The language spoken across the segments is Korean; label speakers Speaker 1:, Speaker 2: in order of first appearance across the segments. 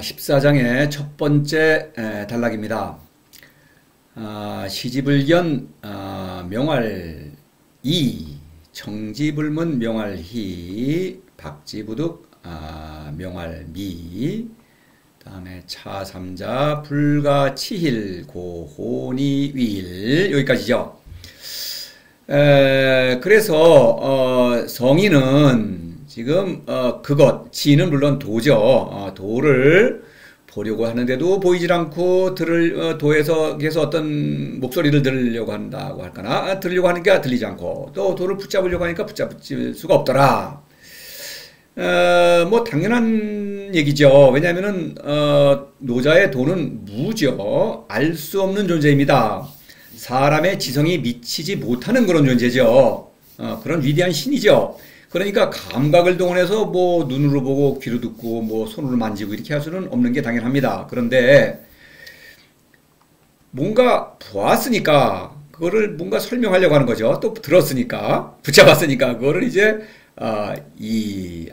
Speaker 1: 14장의 첫 번째 단락입니다. 시지불견 명활 이, 청지불문 명활희, 박지부득 명활 미, 다음에 차삼자 불가치힐 고혼이 위일, 여기까지죠. 그래서 성인은 지금 그것, 지는 물론 도죠. 도를 보려고 하는데도 보이질 않고 도에서 계속 어떤 목소리를 들으려고 한다고 할까나, 들으려고 하니까 들리지 않고, 또 도를 붙잡으려고 하니까 붙잡을 수가 없더라. 뭐 당연한 얘기죠. 왜냐하면은 노자의 도는 무죠. 알 수 없는 존재입니다. 사람의 지성이 미치지 못하는 그런 존재죠. 그런 위대한 신이죠. 그러니까 감각을 동원해서 뭐 눈으로 보고 귀로 듣고 뭐 손으로 만지고 이렇게 할 수는 없는 게 당연합니다. 그런데 뭔가 보았으니까 그거를 뭔가 설명하려고 하는 거죠. 또 들었으니까, 붙잡았으니까 그거를 이제 이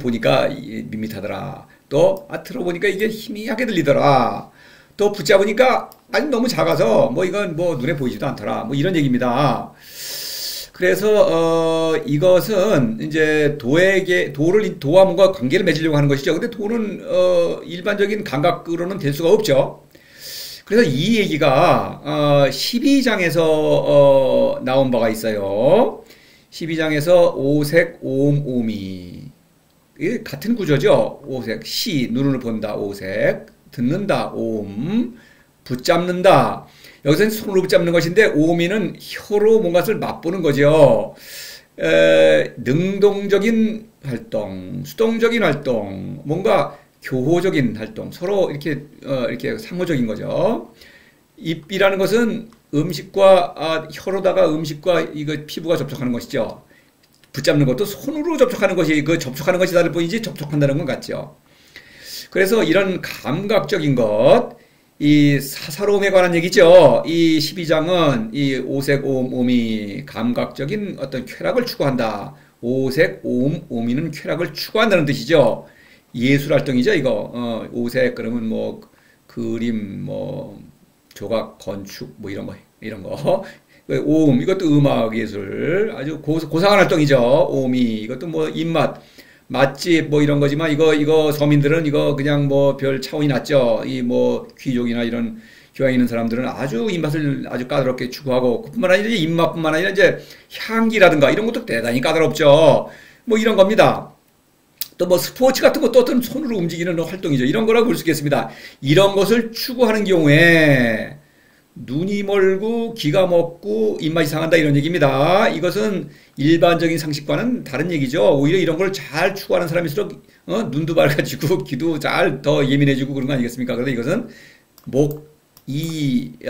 Speaker 1: 보니까 밋밋하더라. 또 들어보니까 이게 희미하게 들리더라. 또 붙잡으니까 아니 너무 작아서 뭐 이건 뭐 눈에 보이지도 않더라. 뭐 이런 얘기입니다. 그래서 이것은 이제 도와 뭔가 관계를 맺으려고 하는 것이죠. 근데 도는 일반적인 감각으로는 될 수가 없죠. 그래서 이 얘기가 12장에서 나온 바가 있어요. 12장에서 오색, 오음, 오미, 같은 구조죠. 오색, 시, 눈으로 본다, 오색, 듣는다, 오음, 붙잡는다. 여기서는 손으로 붙잡는 것인데 오미는 혀로 뭔가를 맛보는 거죠. 능동적인 활동, 수동적인 활동, 뭔가 교호적인 활동, 서로 이렇게 상호적인 거죠. 입이라는 것은 음식과 혀로다가 음식과 이거 피부가 접촉하는 것이죠. 붙잡는 것도 손으로 접촉하는 것이 접촉하는 것이 다를 뿐이지 접촉한다는 건 같죠. 그래서 이런 감각적인 것, 이 사사로움에 관한 얘기죠. 이 12장은 이 오색, 오음, 오미, 감각적인 어떤 쾌락을 추구한다. 오색, 오음, 오미는 쾌락을 추구한다는 뜻이죠. 예술 활동이죠, 이거. 오색, 그러면 뭐, 그림, 뭐, 조각, 건축, 뭐 이런 거. 오음, 이것도 음악 예술. 아주 고상한 활동이죠. 오미, 이것도 뭐, 입맛. 맛집 뭐 이런 거지만 이거 서민들은 이거 그냥 뭐 별 차원이 낮죠. 이 뭐 귀족이나 이런 교양 있는 사람들은 아주 입맛을 아주 까다롭게 추구하고, 그뿐만 아니라 입맛뿐만 아니라 이제 향기라든가 이런 것도 대단히 까다롭죠. 뭐 이런 겁니다. 또 뭐 스포츠 같은 것도 어떤 손으로 움직이는 활동이죠. 이런 거라고 볼 수 있겠습니다. 이런 것을 추구하는 경우에 눈이 멀고 귀가 먹고 입맛이 상한다, 이런 얘기입니다. 이것은 일반적인 상식과는 다른 얘기죠. 오히려 이런 걸 잘 추구하는 사람일수록 눈도 밝아지고 귀도 잘 더 예민해지고 그런 거 아니겠습니까? 그런데 이것은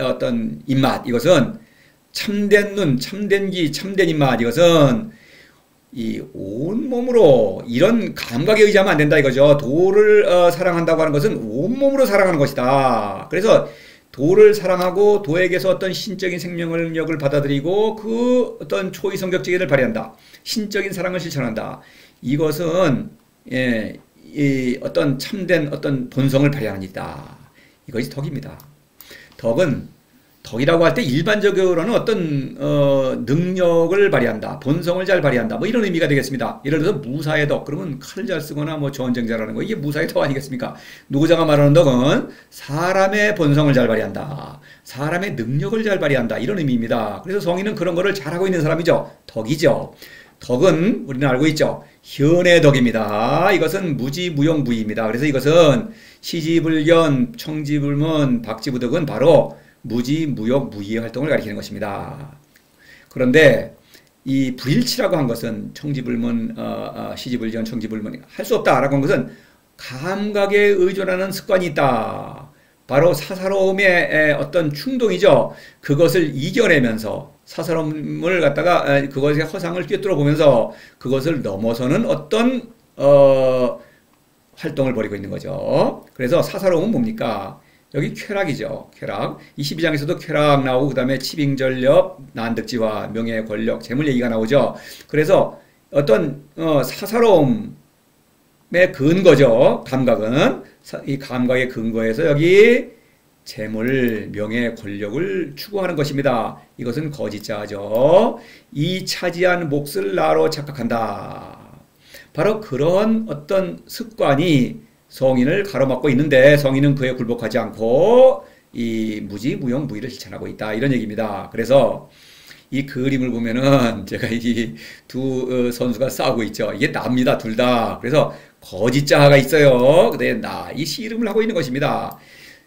Speaker 1: 어떤 입맛, 이것은 참된 눈, 참된 귀, 참된 입맛, 이것은 이 온몸으로 이런 감각에 의지하면 안 된다 이거죠. 도를 사랑한다고 하는 것은 온몸으로 사랑하는 것이다. 그래서 도를 사랑하고 도에게서 어떤 신적인 생명력을 받아들이고 그 어떤 초이 성격지기를 발휘한다. 신적인 사랑을 실천한다. 이것은 이 어떤 참된 어떤 본성을 발휘하는 일이다. 이것이 덕입니다. 덕이라고 할 때 일반적으로는 어떤 능력을 발휘한다, 본성을 잘 발휘한다, 뭐 이런 의미가 되겠습니다. 예를 들어서 무사의 덕, 그러면 칼을 잘 쓰거나 뭐 전쟁자라는 거, 이게 무사의 덕 아니겠습니까? 노자가 말하는 덕은 사람의 본성을 잘 발휘한다, 사람의 능력을 잘 발휘한다, 이런 의미입니다. 그래서 성인은 그런 거를 잘하고 있는 사람이죠. 덕이죠. 덕은 우리는 알고 있죠. 현의 덕입니다. 이것은 무지무용무이입니다. 그래서 이것은 시지불견, 청지불문, 박지부덕은 바로 무지, 무역, 무의의 활동을 가리키는 것입니다. 그런데 이 불일치라고 한 것은 청지불문, 시지불견, 청지불문 할 수 없다라고 한 것은 감각에 의존하는 습관이 있다. 바로 사사로움의 어떤 충동이죠. 그것을 이겨내면서 사사로움을 갖다가 그것의 허상을 꿰뚫어 보면서 그것을 넘어서는 어떤 활동을 벌이고 있는 거죠. 그래서 사사로움은 뭡니까? 여기 쾌락이죠. 쾌락. 이 12장에서도 쾌락 나오고, 그 다음에 치빙전력, 난득지화, 명예, 권력, 재물 얘기가 나오죠. 그래서 어떤 사사로움, 근거죠. 감각은. 이 감각의 근거에서 여기 재물, 명예, 권력을 추구하는 것입니다. 이것은 거짓자죠. 이 차지한 몫을 나로 착각한다. 바로 그런 어떤 습관이 성인을 가로막고 있는데 성인은 그에 굴복하지 않고 이 무지, 무용, 무의를 실천하고 있다. 이런 얘기입니다. 그래서 이 그림을 보면은 제가 이 두 선수가 싸우고 있죠. 이게 납니다. 둘 다. 그래서 거짓자가 있어요. 근데 이 씨름을 하고 있는 것입니다.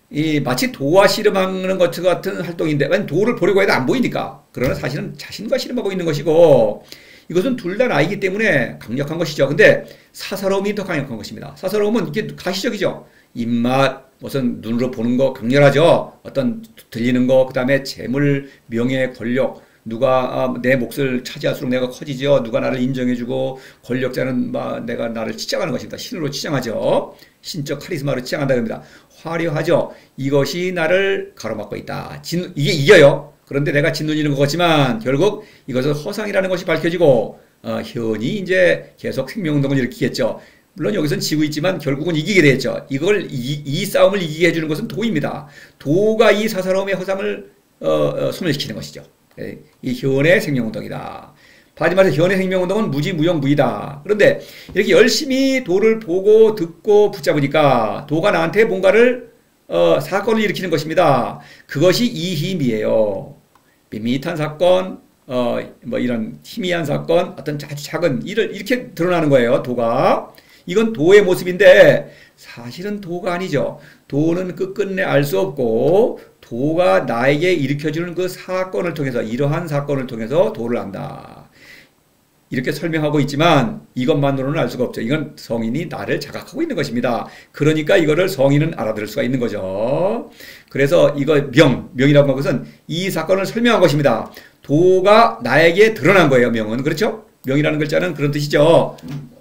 Speaker 1: 이 마치 도와 씨름하는 것 같은 활동인데 왜 도를 보려고 해도 안 보이니까. 그러나 사실은 자신과 씨름하고 있는 것이고 이것은 둘 다 나이기 때문에 강력한 것이죠. 근데 사사로움이 더 강력한 것입니다. 사사로움은 이게 가시적이죠. 입맛, 무슨 눈으로 보는 거 강렬하죠. 어떤 들리는 거, 그 다음에 재물, 명예, 권력. 누가 내 몫을 차지할수록 내가 커지죠. 누가 나를 인정해주고 권력자는 내가 나를 치장하는 것입니다. 신으로 치장하죠. 신적 카리스마로 치장한다 합니다. 화려하죠. 이것이 나를 가로막고 있다. 이게 이겨요. 그런데 내가 짓눌리는 것 같지만 결국 이것은 허상이라는 것이 밝혀지고 현이 이제 계속 생명운동을 일으키겠죠. 물론 여기서는 지고 있지만 결국은 이기게 되겠죠. 이 싸움을 이기게 해주는 것은 도입니다. 도가 이 사사로움의 허상을 소멸시키는 것이죠. 이 현의 생명운동이다. 다시 말해서 현의 생명운동은 무지, 무용, 무이다. 그런데 이렇게 열심히 도를 보고 듣고 붙잡으니까 도가 나한테 뭔가를 사건을 일으키는 것입니다. 그것이 이힘이에요. 밋밋한 사건, 이런 희미한 사건, 어떤 아주 작은 일을 이렇게 드러나는 거예요. 도가. 이건 도의 모습인데 사실은 도가 아니죠. 도는 끝끝내 알 수 없고 도가 나에게 일으켜주는 그 사건을 통해서 이러한 사건을 통해서 도를 안다. 이렇게 설명하고 있지만 이것만으로는 알 수가 없죠. 이건 성인이 나를 자각하고 있는 것입니다. 그러니까 이거를 성인은 알아들을 수가 있는 거죠. 그래서 이거 명이라고 하는 것은 이 사건을 설명한 것입니다. 도가 나에게 드러난 거예요. 명은. 그렇죠? 명이라는 글자는 그런 뜻이죠.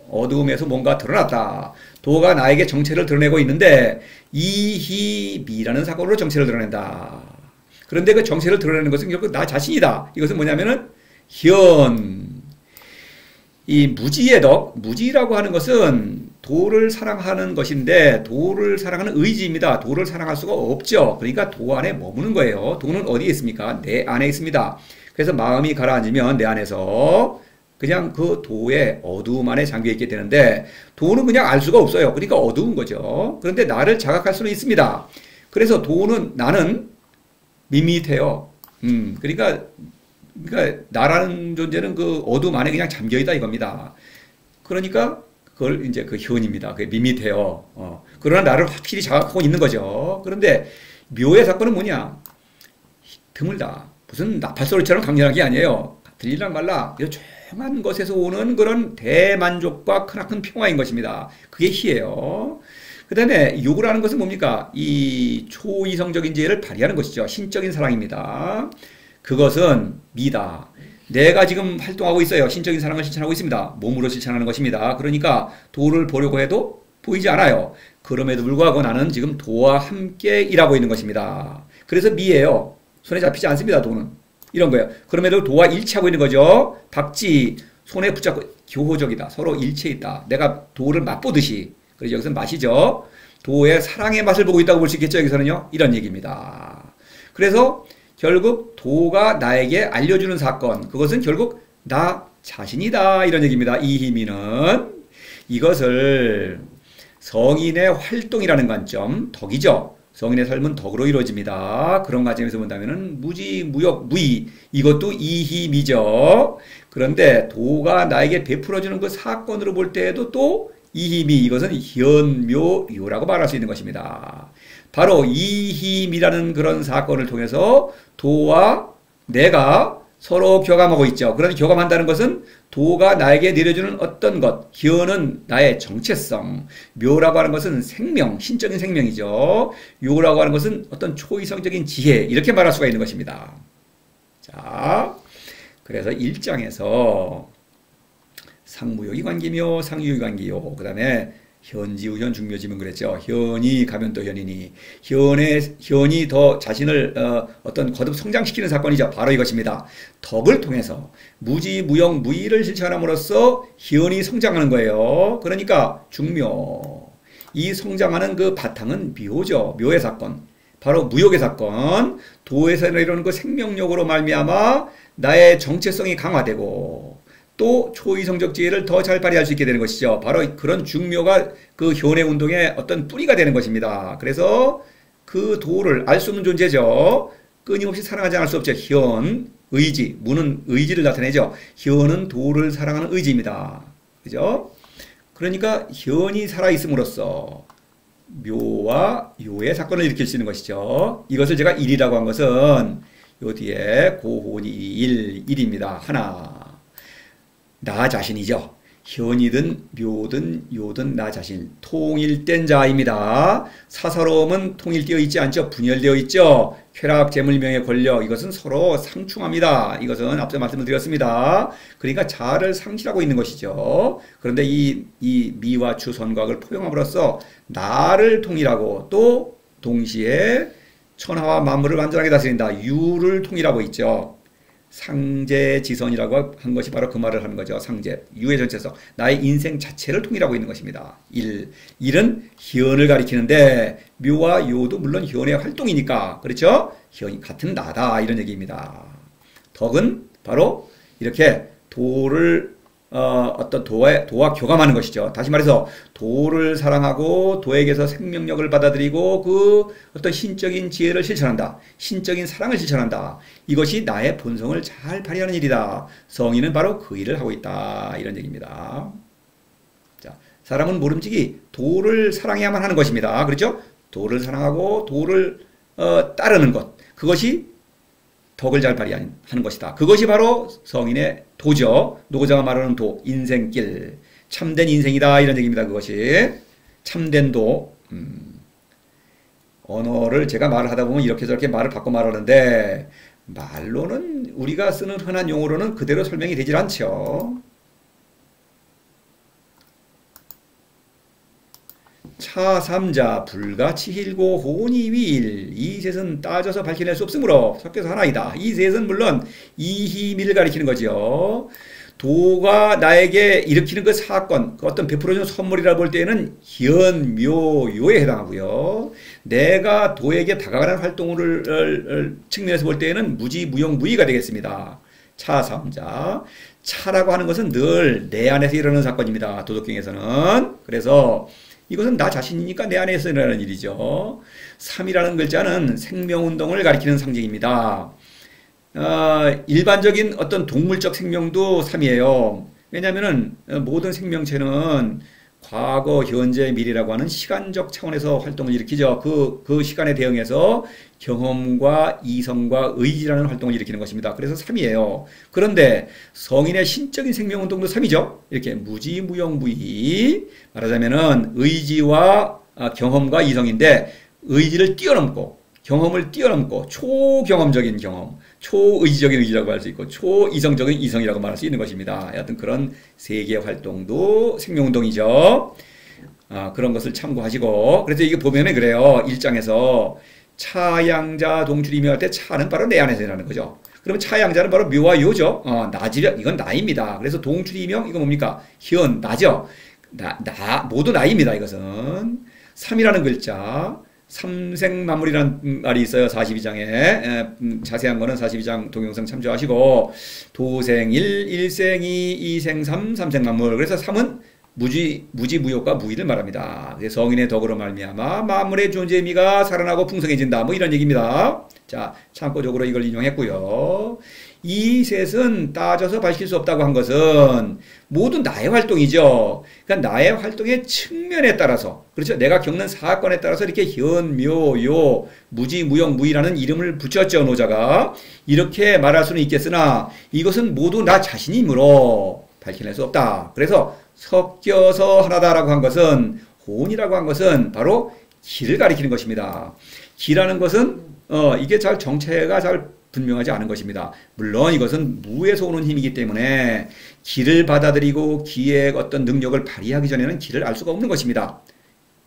Speaker 1: 어두움에서 뭔가 드러났다. 도가 나에게 정체를 드러내고 있는데 이희미라는 사건으로 정체를 드러낸다. 그런데 그 정체를 드러내는 것은 결국 나 자신이다. 이것은 뭐냐면은 이 무지의 덕, 무지라고 하는 것은 도를 사랑하는 것인데 도를 사랑하는 의지입니다. 도를 사랑할 수가 없죠. 그러니까 도 안에 머무는 거예요. 도는 어디에 있습니까? 내 안에 있습니다. 그래서 마음이 가라앉으면 내 안에서 그냥 그 도의 어두움 안에 잠겨있게 되는데 도는 그냥 알 수가 없어요. 그러니까 어두운 거죠. 그런데 나를 자각할 수는 있습니다. 그래서 나는 밋밋해요. 그러니까 나라는 존재는 그 어둠 안에 그냥 잠겨있다 이겁니다. 그러니까 그걸 이제 그 현입니다. 그게 밋밋해요. 그러나 나를 확실히 자각하고 있는 거죠. 그런데 묘의 사건은 뭐냐? 드물다. 무슨 나팔소리처럼 강렬한 게 아니에요. 들리랑 말라. 조용한 것에서 오는 그런 대만족과 크나큰 평화인 것입니다. 그게 희예요. 그 다음에 요구라는 것은 뭡니까? 이 초이성적인 지혜를 발휘하는 것이죠. 신적인 사랑입니다. 그것은 미다. 내가 지금 활동하고 있어요. 신적인 사랑을 실천하고 있습니다. 몸으로 실천하는 것입니다. 그러니까 도를 보려고 해도 보이지 않아요. 그럼에도 불구하고 나는 지금 도와 함께 일하고 있는 것입니다. 그래서 미예요. 손에 잡히지 않습니다. 도는. 이런 거예요. 그럼에도 도와 일치하고 있는 거죠. 박쥐 손에 붙잡고 교호적이다. 서로 일치해 있다. 내가 도를 맛보듯이. 그래서 여기서 맛이죠. 도의 사랑의 맛을 보고 있다고 볼 수 있겠죠. 여기서는요. 이런 얘기입니다. 그래서 결국 도가 나에게 알려주는 사건, 그것은 결국 나 자신이다. 이런 얘기입니다. 이희미는 이것을 성인의 활동이라는 관점, 덕이죠. 성인의 삶은 덕으로 이루어집니다. 그런 관점에서 본다면은 무지, 무역, 무의, 이것도 이희미죠. 그런데 도가 나에게 베풀어주는 그 사건으로 볼 때에도 또 이희미, 이것은 현묘요라고 말할 수 있는 것입니다. 바로 이희미라는 그런 사건을 통해서 도와 내가 서로 교감하고 있죠. 그런 교감한다는 것은 도가 나에게 내려주는 어떤 것, 현은 나의 정체성, 묘라고 하는 것은 생명, 신적인 생명이죠. 요라고 하는 것은 어떤 초이성적인 지혜, 이렇게 말할 수가 있는 것입니다. 자, 그래서 1장에서 상무욕이 관계묘, 상유욕이 관계요. 그 다음에 현지우현 중묘지문 그랬죠. 현이 가면 또 현이니. 현이 더 자신을 어떤 거듭 성장시키는 사건이죠. 바로 이것입니다. 덕을 통해서 무지무영 무의를 실천함으로써 현이 성장하는 거예요. 그러니까 중묘. 이 성장하는 그 바탕은 묘죠. 묘의 사건. 바로 무욕의 사건. 도에서 이루는 그 생명력으로 말미암아 나의 정체성이 강화되고 또 초이성적 지혜를 더 잘 발휘할 수 있게 되는 것이죠. 바로 그런 중묘가 그 현의 운동의 어떤 뿌리가 되는 것입니다. 그래서 그 도를 알 수 없는 존재죠. 끊임없이 사랑하지 않을 수 없죠. 현, 의지, 무는 의지를 나타내죠. 현은 도를 사랑하는 의지입니다. 그죠? 그러니까 현이 살아있음으로써 묘와 요의 사건을 일으킬 수 있는 것이죠. 이것을 제가 일이라고 한 것은 요 뒤에 고혼이 일입니다. 하나. 나 자신이죠. 현이든 묘든 요든 나 자신 통일된 자입니다. 사사로움은 통일되어 있지 않죠. 분열되어 있죠. 쾌락, 재물, 명예, 권력 이것은 서로 상충합니다. 이것은 앞서 말씀을 드렸습니다. 그러니까 자아를 상실하고 있는 것이죠. 그런데 이 미와 추, 선과학을 포용함으로써 나를 통일하고 또 동시에 천하와 만물을 완전하게 다스린다. 유를 통일하고 있죠. 상제지선이라고 한 것이 바로 그 말을 하는 거죠. 상제, 유의 전체성, 나의 인생 자체를 통일하고 있는 것입니다. 일은 현을 가리키는데 묘와 요도 물론 현의 활동이니까 그렇죠? 현이 같은 나다 이런 얘기입니다. 덕은 바로 이렇게 도를 어떤 도와 교감하는 것이죠. 다시 말해서 도를 사랑하고 도에게서 생명력을 받아들이고 그 어떤 신적인 지혜를 실천한다. 신적인 사랑을 실천한다. 이것이 나의 본성을 잘 발휘하는 일이다. 성인은 바로 그 일을 하고 있다. 이런 얘기입니다. 자, 사람은 모름지기 도를 사랑해야만 하는 것입니다. 그렇죠? 도를 사랑하고 도를 따르는 것. 그것이 덕을 잘 발휘하는 것이다. 그것이 바로 성인의 도죠. 노고자가 말하는 도, 인생길, 참된 인생이다 이런 얘기입니다. 그것이 참된 도. 언어를 제가 말을 하다 보면 이렇게 저렇게 말을 바꿔 말하는데 말로는 우리가 쓰는 흔한 용어로는 그대로 설명이 되질 않죠. 차삼자 불가치힐고 호니위일 이 셋은 따져서 밝혀낼 수 없으므로 섞여서 하나이다. 이 셋은 물론 이희미를 가리키는 거죠. 도가 나에게 일으키는 그 사건, 그 어떤 베풀어주는 선물이라 볼 때에는 현, 묘, 요에 해당하고요. 내가 도에게 다가가는 활동을 측면에서 볼 때에는 무지, 무용, 무의가 되겠습니다. 차삼자. 차라고 하는 것은 늘 내 안에서 일어나는 사건입니다. 도덕경에서는. 그래서 이것은 나 자신이니까 내 안에서 일어나는 일이죠. 3이라는 글자는 생명운동을 가리키는 상징입니다. 일반적인 어떤 동물적 생명도 3이에요. 왜냐하면 모든 생명체는 과거, 현재, 미래라고 하는 시간적 차원에서 활동을 일으키죠. 그 시간에 대응해서 경험과 이성과 의지라는 활동을 일으키는 것입니다. 그래서 3이에요. 그런데 성인의 신적인 생명운동도 3이죠. 이렇게 무지, 무용, 무의. 말하자면은 의지와 경험과 이성인데 의지를 뛰어넘고 경험을 뛰어넘고 초경험적인 경험, 초의지적인 의지라고 할 수 있고 초이성적인 이성이라고 말할 수 있는 것입니다. 여하튼 그런 세계의 활동도 생명운동이죠. 그런 것을 참고하시고 그래서 이게 보면은 그래요. 1장에서 차양자 동출이묘 할 때 차는 바로 내 안에서 일어나는 거죠. 그러면 차양자는 바로 묘와 요죠. 나지려 이건 나입니다. 그래서 동출이명 이거 뭡니까? 현 나죠. 모두 나입니다. 이것은 3이라는 글자 삼생만물이라는 말이 있어요. 42장에 자세한 거는 42장 동영상 참조하시고 도생 1, 일생 2, 이생 3, 삼생만물. 그래서 3은 무지무욕과 무의를 말합니다. 성인의 덕으로 말미암아 만물의 존재의 미가 살아나고 풍성해진다. 뭐 이런 얘기입니다. 자, 참고적으로 이걸 인용했고요. 이 셋은 따져서 밝힐 수 없다고 한 것은 모두 나의 활동이죠. 그러니까 나의 활동의 측면에 따라서 그렇죠. 내가 겪는 사건에 따라서 이렇게 현, 묘, 요, 무지, 무용, 무의라는 이름을 붙였죠. 노자가. 이렇게 말할 수는 있겠으나 이것은 모두 나 자신이므로 밝혀낼 수 없다. 그래서 섞여서 하나다라고 한 것은 혼이라고 한 것은 바로 기를 가리키는 것입니다. 기라는 것은 이게 잘 정체가 잘 분명하지 않은 것입니다. 물론 이것은 무에서 오는 힘이기 때문에 기를 받아들이고 기의 어떤 능력을 발휘하기 전에는 기를 알 수가 없는 것입니다.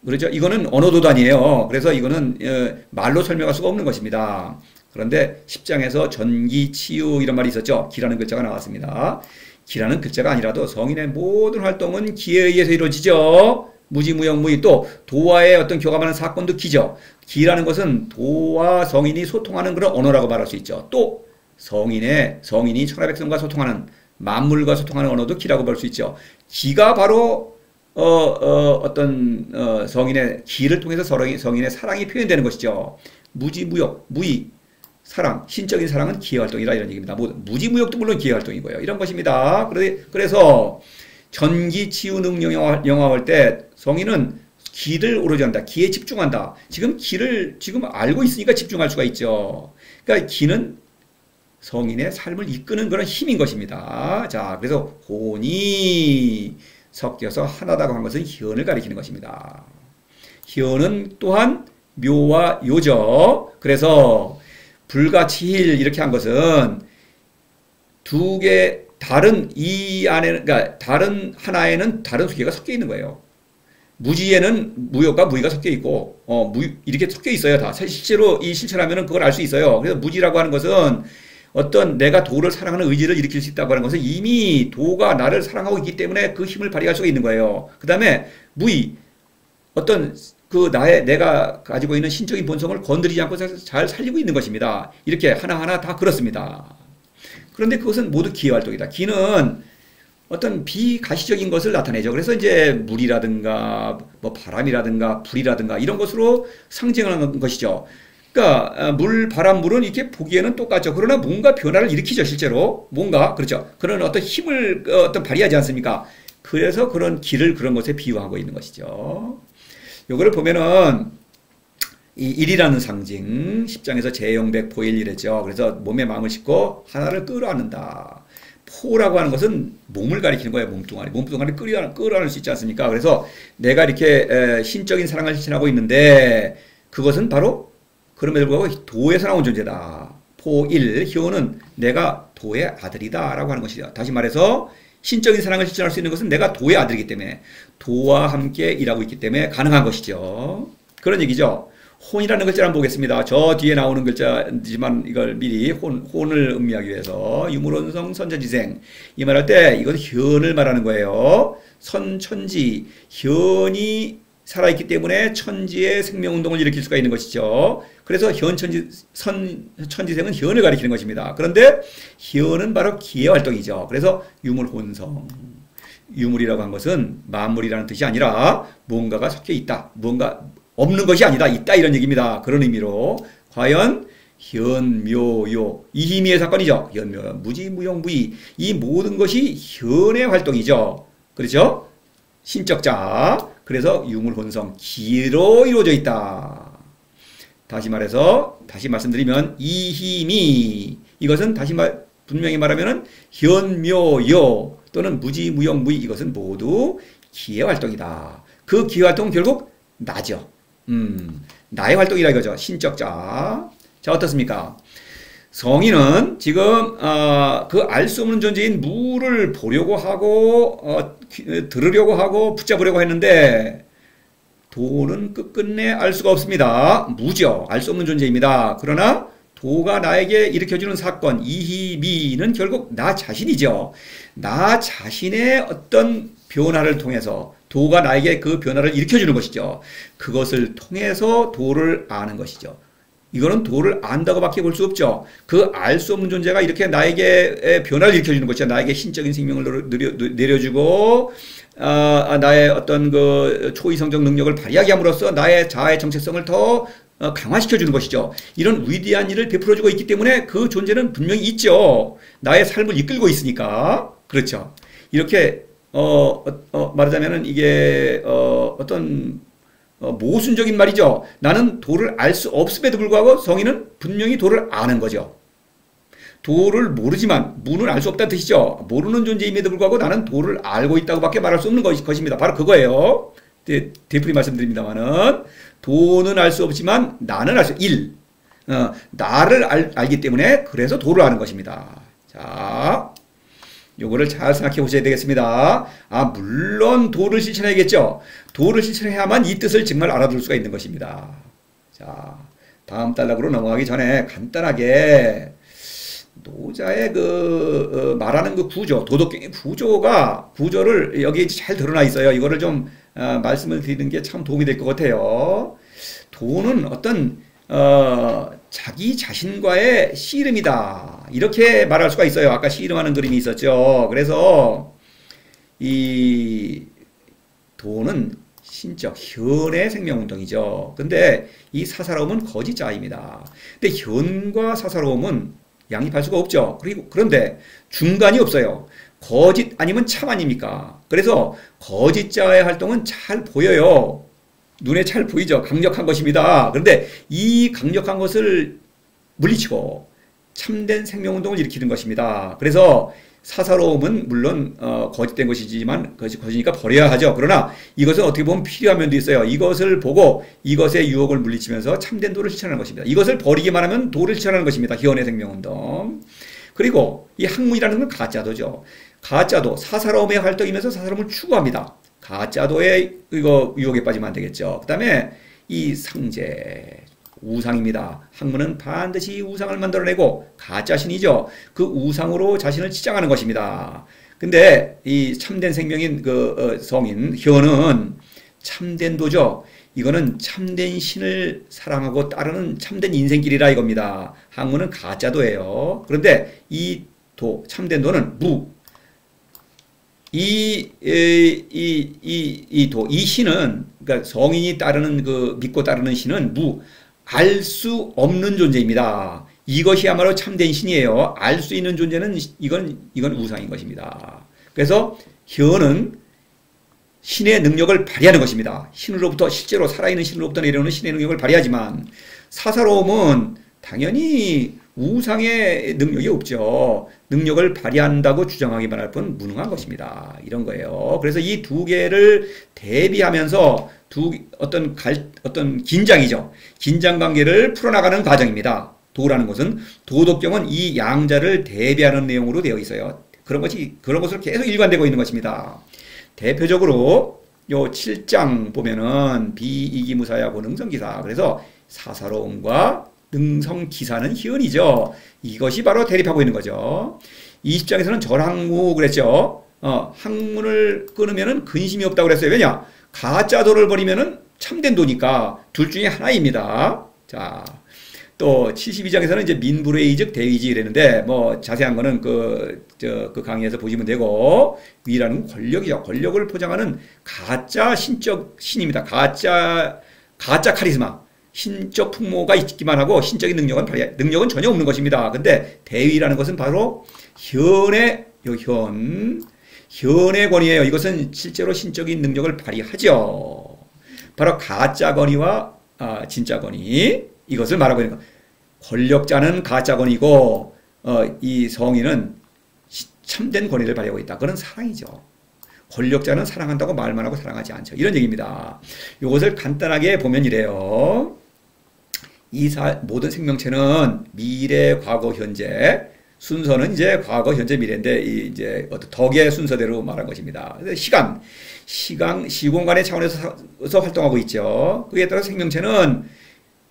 Speaker 1: 그렇죠? 이거는 언어도도 아니에요. 그래서 이거는 말로 설명할 수가 없는 것입니다. 그런데 10장에서 전기, 치유 이런 말이 있었죠. 기라는 글자가 나왔습니다. 기라는 글자가 아니라도 성인의 모든 활동은 기에 의해서 이루어지죠. 무지무영무의 또 도와의 어떤 교감하는 사건도 기죠. 기라는 것은 도와 성인이 소통하는 그런 언어라고 말할 수 있죠. 또 성인이 천하백성과 소통하는 만물과 소통하는 언어도 기라고 볼 수 있죠. 기가 바로 어떤 성인의 기를 통해서 성인의 사랑이 표현되는 것이죠. 무지무역, 무의, 사랑, 신적인 사랑은 기의 활동이라 이런 얘기입니다. 무지무역도 물론 기의 활동이고요. 이런 것입니다. 그래서 전기, 치유, 능력 영화할 때 성인은 기를 오로지 한다. 기에 집중한다. 지금 기를 지금 알고 있으니까 집중할 수가 있죠. 그러니까 기는 성인의 삶을 이끄는 그런 힘인 것입니다. 자, 그래서 혼이 섞여서 하나다고 한 것은 현을 가리키는 것입니다. 현은 또한 묘와 요죠. 그래서 불가치힐 이렇게 한 것은 두 개 다른 이 안에는 그러니까 다른 하나에는 다른 두 개가 섞여 있는 거예요. 무지에는 무효과 무의가 섞여 있고 이렇게 섞여 있어요. 다 실제로 이 실천하면은 그걸 알 수 있어요. 그래서 무지라고 하는 것은 어떤 내가 도를 사랑하는 의지를 일으킬 수 있다고 하는 것은 이미 도가 나를 사랑하고 있기 때문에 그 힘을 발휘할 수가 있는 거예요. 그 다음에 무의 어떤 내가 가지고 있는 신적인 본성을 건드리지 않고 잘 살리고 있는 것입니다. 이렇게 하나하나 다 그렇습니다. 그런데 그것은 모두 기의 활동이다. 기는 어떤 비가시적인 것을 나타내죠. 그래서 이제 물이라든가 뭐 바람이라든가 불이라든가 이런 것으로 상징하는 것이죠. 그러니까 물, 바람, 물은 이렇게 보기에는 똑같죠. 그러나 뭔가 변화를 일으키죠. 실제로 뭔가 그렇죠. 그런 어떤 힘을 발휘하지 않습니까? 그래서 그런 기를 그런 것에 비유하고 있는 것이죠. 요거를 보면은 이 일이라는 상징 10장에서 제영백 포일 이랬죠. 그래서 몸에 마음을 싣고 하나를 끌어안는다. 포라고 하는 것은 몸을 가리키는 거예요. 몸뚱아리 끌어안을 수 있지 않습니까? 그래서 내가 이렇게 신적인 사랑을 실천하고 있는데 그것은 바로 그럼에도 불구하고 도에서 나온 존재다. 포일, 효는 내가 도의 아들이다 라고 하는 것이죠. 다시 말해서 신적인 사랑을 실천할 수 있는 것은 내가 도의 아들이기 때문에 도와 함께 일하고 있기 때문에 가능한 것이죠. 그런 얘기죠. 혼이라는 글자를 한번 보겠습니다. 저 뒤에 나오는 글자지만 이걸 미리 혼을 음미하기 위해서 유물원성 선천지생 이 말할 때 이건 현을 말하는 거예요. 선천지 현이 살아있기 때문에 천지의 생명운동을 일으킬 수가 있는 것이죠. 그래서 천지생은 현을 가리키는 것입니다. 그런데 현은 바로 기의 활동이죠. 그래서 유물혼성 유물이라고 한 것은 만물이라는 뜻이 아니라 뭔가가 섞여 있다. 뭔가 없는 것이 아니다. 있다 이런 얘기입니다. 그런 의미로 과연 현묘요 이힘이의 사건이죠. 현묘 무지무용무의 이 모든 것이 현의 활동이죠. 그렇죠? 신적자 그래서 유물혼성 기로 이루어져 있다. 다시 말씀드리면 이힘이 이것은 분명히 말하면은 현묘요 또는 무지무용무의 이것은 모두 기의 활동이다. 그 기의 활동은 결국 나죠. 나의 활동이라 이거죠. 신적자. 자, 어떻습니까? 성인은 지금 그 알 수 없는 존재인 무를 보려고 하고 들으려고 하고 붙잡으려고 했는데 도는 끝끝내 알 수가 없습니다. 무죠. 알 수 없는 존재입니다. 그러나 도가 나에게 일으켜주는 사건 이희미는 결국 나 자신이죠. 나 자신의 어떤 변화를 통해서 도가 나에게 그 변화를 일으켜주는 것이죠. 그것을 통해서 도를 아는 것이죠. 이거는 도를 안다고밖에 볼 수 없죠. 그 알 수 없는 존재가 이렇게 나에게 변화를 일으켜주는 것이죠. 나에게 신적인 생명을 내려주고 나의 어떤 그 초이성적 능력을 발휘하게 함으로써 나의 자아의 정체성을 더 강화시켜주는 것이죠. 이런 위대한 일을 베풀어주고 있기 때문에 그 존재는 분명히 있죠. 나의 삶을 이끌고 있으니까. 그렇죠. 이렇게 말하자면은 이게 어떤 모순적인 말이죠. 나는 도를 알 수 없음에도 불구하고 성인은 분명히 도를 아는 거죠. 도를 모르지만 무는 알 수 없다는 뜻이죠. 모르는 존재임에도 불구하고 나는 도를 알고 있다고밖에 말할 수 없는 것입니다. 바로 그거예요. 되풀이 말씀드립니다만은 도는 알 수 없지만 나는 알 수 일. 나를 알기 때문에 그래서 도를 아는 것입니다. 자, 요거를 잘 생각해 보셔야 되겠습니다. 물론 도를 실천해야겠죠. 도를 실천해야만 이 뜻을 정말 알아둘 수가 있는 것입니다. 자, 다음 단락으로 넘어가기 전에 간단하게 노자의 말하는 그 구조, 도덕경의 구조를 여기 잘 드러나 있어요. 이거를 좀 말씀을 드리는 게 참 도움이 될 것 같아요. 도는 어떤 자기 자신과의 씨름이다. 이렇게 말할 수가 있어요. 아까 씨름하는 그림이 있었죠. 그래서 이 도는 신적, 현의 생명운동이죠. 근데 이 사사로움은 거짓자입니다. 근데 현과 사사로움은 양립할 수가 없죠. 그런데 중간이 없어요. 거짓 아니면 참 아닙니까? 그래서 거짓자의 활동은 잘 보여요. 눈에 잘 보이죠. 강력한 것입니다. 그런데 이 강력한 것을 물리치고 참된 생명운동을 일으키는 것입니다. 그래서 사사로움은 물론 거짓된 것이지만 거짓이니까 버려야 하죠. 그러나 이것은 어떻게 보면 필요한 면도 있어요. 이것을 보고 이것의 유혹을 물리치면서 참된 도를 실천하는 것입니다. 이것을 버리기만 하면 도를 실천하는 것입니다. 현의 생명운동. 그리고 이 학문이라는 건 가짜도죠. 가짜도 사사로움의 활동이면서 사사로움을 추구합니다. 가짜도의 이거 유혹에 빠지면 안 되겠죠. 그 다음에 이 상제, 우상입니다. 학문은 반드시 우상을 만들어내고 가짜신이죠. 그 우상으로 자신을 치장하는 것입니다. 근데 이 참된 생명인 성인, 현은 참된 도죠. 이거는 참된 신을 사랑하고 따르는 참된 인생길이라 이겁니다. 학문은 가짜도예요. 그런데 이 도, 참된 도는 무. 이 신은, 그러니까 성인이 따르는 믿고 따르는 신은 알 수 없는 존재입니다. 이것이야말로 참된 신이에요. 알 수 있는 존재는 이건 우상인 것입니다. 그래서 현은 신의 능력을 발휘하는 것입니다. 신으로부터 실제로 살아있는 신으로부터 내려오는 신의 능력을 발휘하지만 사사로움은 당연히 우상의 능력이 없죠. 능력을 발휘한다고 주장하기만 할 뿐 무능한 것입니다. 이런 거예요. 그래서 이 두 개를 대비하면서 어떤 긴장이죠. 긴장 관계를 풀어나가는 과정입니다. 도라는 것은 도덕경은 이 양자를 대비하는 내용으로 되어 있어요. 그런 것으로 계속 일관되고 있는 것입니다. 대표적으로 요 7장 보면은 비이기무사야고 능성기사. 그래서 사사로움과 능성기사는 현이죠. 이것이 바로 대립하고 있는 거죠. 20장에서는 절학무 그랬죠. 학문을 끊으면은 근심이 없다고 그랬어요. 왜냐? 가짜도를 버리면은 참된 도니까 둘 중에 하나입니다. 자, 또 72장에서는 이제 민불회의즉 대의지 이랬는데 뭐 자세한 거는 그 강의에서 보시면 되고 위라는 권력이죠. 권력을 포장하는 가짜 신적 신입니다. 가짜 카리스마. 신적 풍모가 있기만 하고 신적인 능력은 전혀 없는 것입니다. 근데 대의라는 것은 바로 현의 권위예요. 이것은 실제로 신적인 능력을 발휘하죠. 바로 가짜 권위와 진짜 권위. 이것을 말하고 있는 것. 권력자는 가짜 권위고 이 성인은 참된 권위를 발휘하고 있다. 그건 사랑이죠. 권력자는 사랑한다고 말만 하고 사랑하지 않죠. 이런 얘기입니다. 이것을 간단하게 보면 이래요. 모든 생명체는 미래, 과거, 현재. 순서는 이제 과거, 현재, 미래인데 이제 어떤 덕의 순서대로 말한 것입니다. 시공간의 차원에서 활동하고 있죠. 그에 따라 생명체는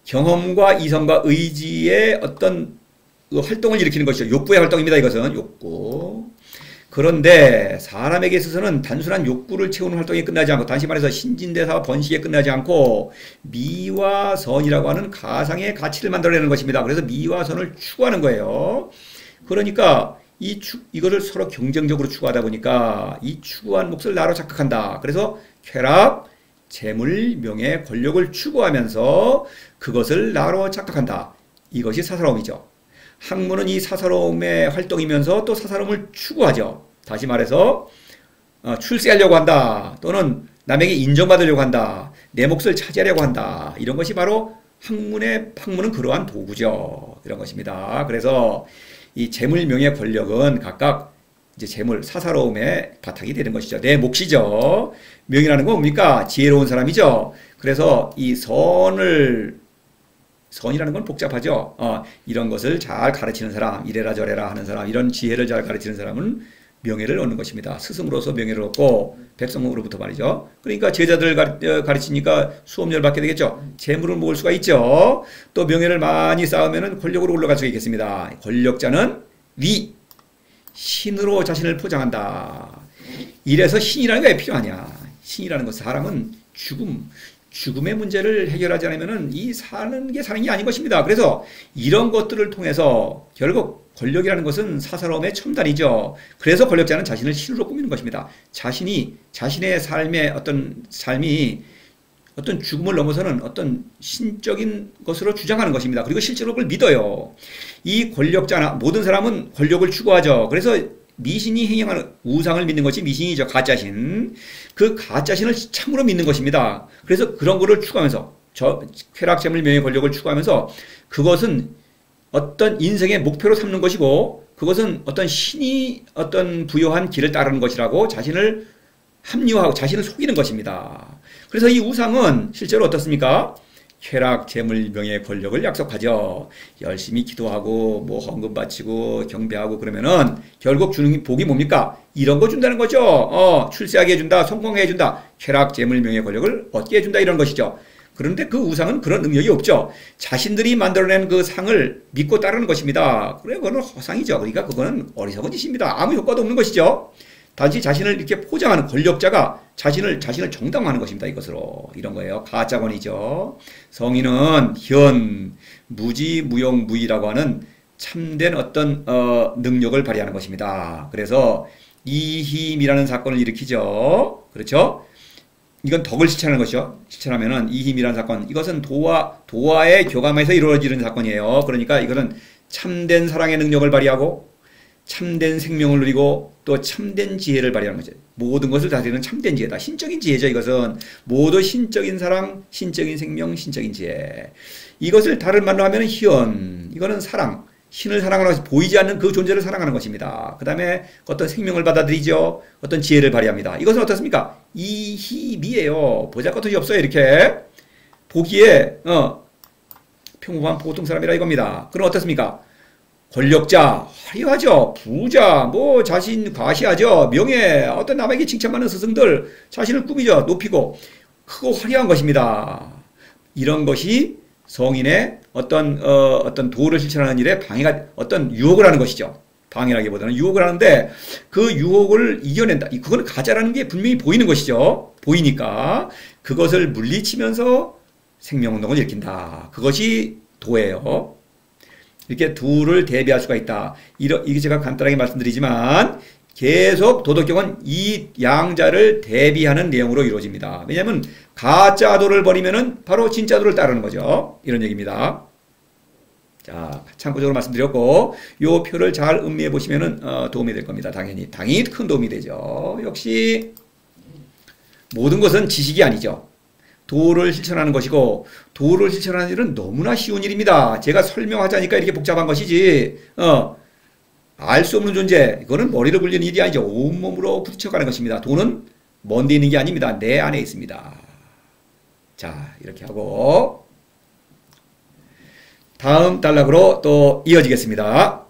Speaker 1: 경험과 이성과 의지의 어떤 활동을 일으키는 것이죠. 욕구의 활동입니다. 이것은 욕구. 그런데 사람에게 있어서는 단순한 욕구를 채우는 활동이 끝나지 않고, 다시 말해서 신진대사와 번식에 끝나지 않고 미와 선이라고 하는 가상의 가치를 만들어내는 것입니다. 그래서 미와 선을 추구하는 거예요. 그러니까 이거를 서로 경쟁적으로 추구하다 보니까 이 추구한 몫을 나로 착각한다. 그래서 쾌락, 재물, 명예, 권력을 추구하면서 그것을 나로 착각한다. 이것이 사사로움이죠. 학문은 이 사사로움의 활동이면서 또 사사로움을 추구하죠. 다시 말해서 출세하려고 한다. 또는 남에게 인정받으려고 한다. 내 몫을 차지하려고 한다. 이런 것이 바로 학문은 그러한 도구죠. 이런 것입니다. 그래서 이 재물, 명예, 권력은 각각 이제 재물, 사사로움의 바탕이 되는 것이죠. 내 몫이죠. 명이라는 건 뭡니까? 지혜로운 사람이죠. 그래서 이 선을 선이라는 건 복잡하죠. 이런 것을 잘 가르치는 사람, 이래라 저래라 하는 사람, 이런 지혜를 잘 가르치는 사람은 명예를 얻는 것입니다. 스승으로서 명예를 얻고 백성으로부터 말이죠. 그러니까 제자들 가르치니까 수업료를 받게 되겠죠. 재물을 모을 수가 있죠. 또 명예를 많이 쌓으면 권력으로 올라갈 수가 있겠습니다. 권력자는 위, 신으로 자신을 포장한다. 이래서 신이라는 게 왜 필요하냐. 신이라는 것, 사람은 죽음의 문제를 해결하지 않으면 이 사는 게 사는 게 아닌 것입니다. 그래서 이런 것들을 통해서 결국 권력이라는 것은 사사로움의 첨단이죠. 그래서 권력자는 자신을 신으로 꾸미는 것입니다. 자신의 삶의 어떤 삶이 어떤 죽음을 넘어서는 어떤 신적인 것으로 주장하는 것입니다. 그리고 실제로 그걸 믿어요. 이 권력자나 모든 사람은 권력을 추구하죠. 그래서 미신이 행영하는 우상을 믿는 것이 미신이죠. 가짜신. 그 가짜신을 참으로 믿는 것입니다. 그래서 그런 거를 추구하면서 쾌락, 재물, 명예, 권력을 추구하면서 그것은 어떤 인생의 목표로 삼는 것이고 그것은 어떤 신이 어떤 부여한 길을 따르는 것이라고 자신을 합리화하고 자신을 속이는 것입니다. 그래서 이 우상은 실제로 어떻습니까? 쾌락, 재물, 명예, 권력을 약속하죠. 열심히 기도하고 뭐 헌금 바치고 경배하고 그러면은 결국 주는 복이 뭡니까? 이런 거 준다는 거죠. 출세하게 해준다, 성공하게 해준다, 쾌락, 재물, 명예, 권력을 얻게 해준다 이런 것이죠. 그런데 그 우상은 그런 능력이 없죠. 자신들이 만들어낸 그 상을 믿고 따르는 것입니다. 그래, 그거는 허상이죠. 그러니까 그거는 어리석은 짓입니다. 아무 효과도 없는 것이죠. 단지 자신을 이렇게 포장하는 권력자가 자신을 정당화하는 것입니다. 이것으로. 이런 거예요. 가짜권이죠. 성인은 현, 무지, 무용, 무의라고 하는 참된 어떤 능력을 발휘하는 것입니다. 그래서 이힘이라는 사건을 일으키죠. 그렇죠? 이건 덕을 실천하는 것이죠. 실천하면은 이힘이라는 사건. 이것은 도화의 교감에서 이루어지는 사건이에요. 그러니까 이거는 참된 사랑의 능력을 발휘하고 참된 생명을 누리고 또 참된 지혜를 발휘하는 거죠. 모든 것을 다스리는 참된 지혜다. 신적인 지혜죠. 이것은 모두 신적인 사랑, 신적인 생명, 신적인 지혜. 이것을 다른 말로 하면 희연. 이거는 사랑. 신을 사랑하는 것이 보이지 않는 그 존재를 사랑하는 것입니다. 그 다음에 어떤 생명을 받아들이죠. 어떤 지혜를 발휘합니다. 이것은 어떻습니까? 이희미예요. 보잘것없이 없어요. 이렇게 보기에 평범한 보통 사람이라 이겁니다. 그럼 어떻습니까? 권력자, 화려하죠. 부자, 뭐 자신 과시하죠. 명예, 어떤 남에게 칭찬받는 스승들, 자신을 꾸미죠. 높이고 크고 화려한 것입니다. 이런 것이 성인의 어떤 도를 실천하는 일에 방해가, 어떤 유혹을 하는 것이죠. 방해라기보다는 유혹을 하는데 그 유혹을 이겨낸다. 그거는 가짜라는 게 분명히 보이는 것이죠. 보이니까 그것을 물리치면서 생명운동을 일으킨다. 그것이 도예요. 이렇게 둘을 대비할 수가 있다. 이게 제가 간단하게 말씀드리지만 계속 도덕경은 이 양자를 대비하는 내용으로 이루어집니다. 왜냐하면 가짜 도를 버리면은 바로 진짜 도를 따르는 거죠. 이런 얘기입니다. 자, 참고적으로 말씀드렸고 요 표를 잘 음미해 보시면은 도움이 될 겁니다. 당연히 큰 도움이 되죠. 역시 모든 것은 지식이 아니죠. 도를 실천하는 것이고 도를 실천하는 일은 너무나 쉬운 일입니다. 제가 설명하자니까 이렇게 복잡한 것이지 알 수 없는 존재, 이거는 머리를 굴리는 일이 아니죠. 온몸으로 부딪혀가는 것입니다. 도는 먼데 있는 게 아닙니다. 내 안에 있습니다. 자, 이렇게 하고 다음 단락으로 또 이어지겠습니다.